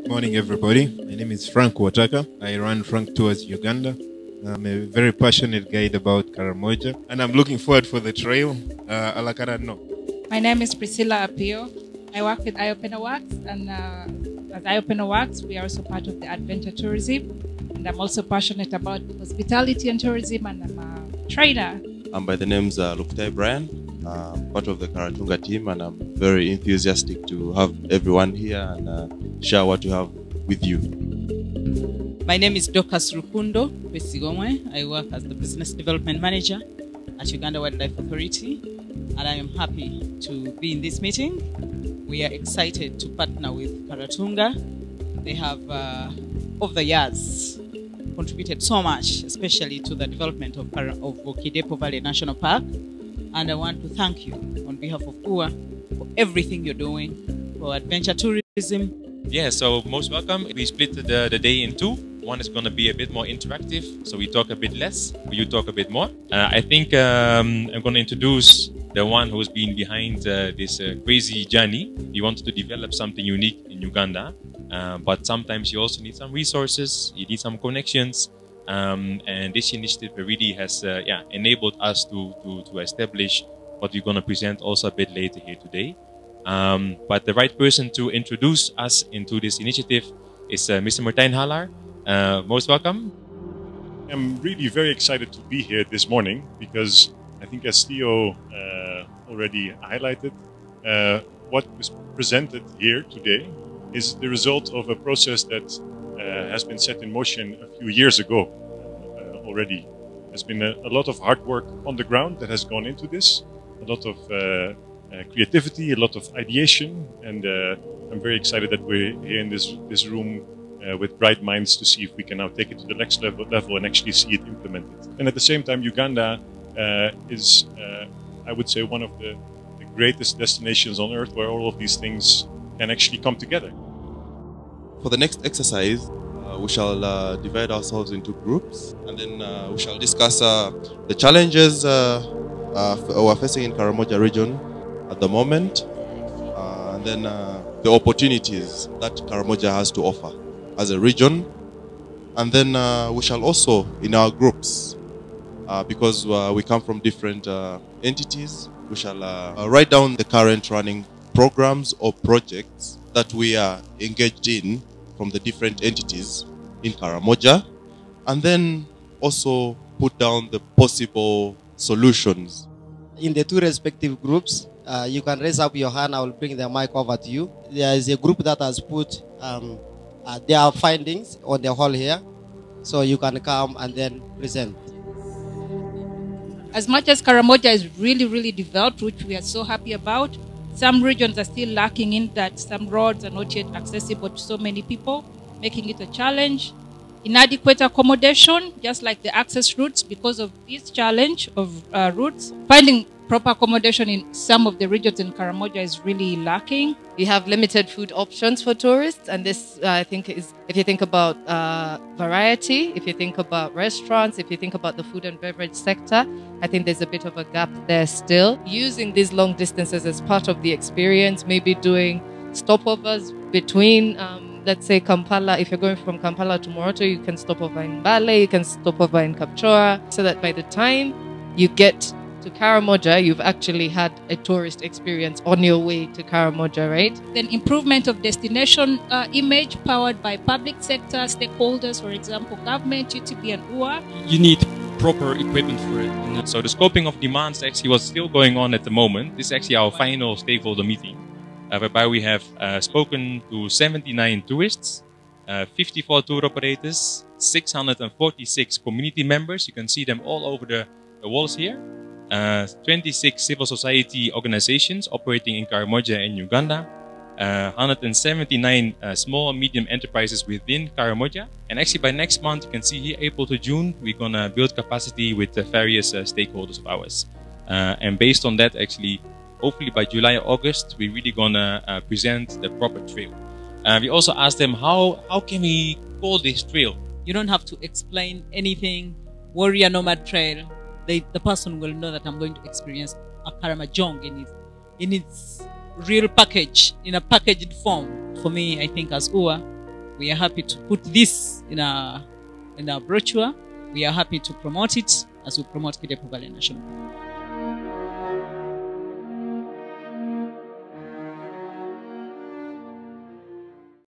Morning, everybody. My name is Frank Wataka. I run Frank Tours Uganda. I'm a very passionate guide about Karamoja, and I'm looking forward for the trail. No. My name is Priscilla Apio. I work with Eye Opener Works, and as Eye Opener Works, we are also part of the adventure tourism. And I'm also passionate about hospitality and tourism, and I'm a trainer. By the name's Luktai Brian. I'm part of the Kara-Tunga team, and I'm very enthusiastic to have everyone here and share what we have with you. My name is Dokas Rukundo Besigomwe. I work as the Business Development Manager at Uganda Wildlife Authority, and I am happy to be in this meeting. We are excited to partner with Kara-Tunga. They have, over the years, contributed so much, especially to the development of Okidepo Valley National Park. And I want to thank you on behalf of UA for everything you're doing for adventure tourism. Yeah, so most welcome. We split the day in two. One is going to be a bit more interactive, so we talk a bit less, you talk a bit more. I think I'm going to introduce the one who's been behind this crazy journey. He wanted to develop something unique in Uganda, but sometimes you also need some resources, you need some connections. And this initiative really has enabled us to establish what we're going to present also a bit later here today. But the right person to introduce us into this initiative is Mr. Martijn Haller. Most welcome. I'm really very excited to be here this morning because I think, as Theo already highlighted, what was presented here today is the result of a process that has been set in motion a few years ago already. There's been a lot of hard work on the ground that has gone into this, a lot of creativity, a lot of ideation, and I'm very excited that we're here in this room with bright minds to see if we can now take it to the next level and actually see it implemented. And at the same time, Uganda is, I would say, one of the greatest destinations on earth where all of these things can actually come together. For the next exercise, we shall divide ourselves into groups, and then we shall discuss the challenges we're facing in Karamoja region at the moment, and then the opportunities that Karamoja has to offer as a region. And then we shall also, in our groups, because we come from different entities, we shall write down the current running programs or projects that we are engaged in from the different entities in Karamoja, and then also put down the possible solutions. In the two respective groups, you can raise up your hand. I will bring the mic over to you. There is a group that has put their findings on the hall here, so you can come and then present. As much as Karamoja is really developed, which we are so happy about, some regions are still lacking in that. Some roads are not yet accessible to so many people, making it a challenge. Inadequate accommodation, just like the access routes, because of this challenge of routes. Finding proper accommodation in some of the regions in Karamoja is really lacking. We have limited food options for tourists, and this, I think, is, if you think about variety, if you think about restaurants, if you think about the food and beverage sector, I think there's a bit of a gap there still. Using these long distances as part of the experience, maybe doing stopovers between, let's say Kampala. If you're going from Kampala to Moroto, you can stop over in Bale, you can stop over in Kapchora, so that by the time you get to Karamoja, you've actually had a tourist experience on your way to Karamoja, right? Then improvement of destination image powered by public sector stakeholders, for example, government, UTB and UA. You need proper equipment for it. So the scoping of demands actually was still going on at the moment. This is actually our final stakeholder meeting, whereby we have spoken to 79 tourists, 54 tour operators, 646 community members. You can see them all over the walls here. 26 civil society organizations operating in Karamoja and Uganda, 179 small and medium enterprises within Karamoja. And actually by next month, you can see here, April to June, we're going to build capacity with the various stakeholders of ours. And based on that, actually, hopefully by July or August, we're really going to present the proper trail. We also asked them, how can we call this trail? You don't have to explain anything. Warrior Nomad Trail, the person will know that I'm going to experience a Karamojong in its real package, in a packaged form. For me, I think as UA, We are happy to put this in our brochure. We are happy to promote it as we promote Kidepo Valley National Park.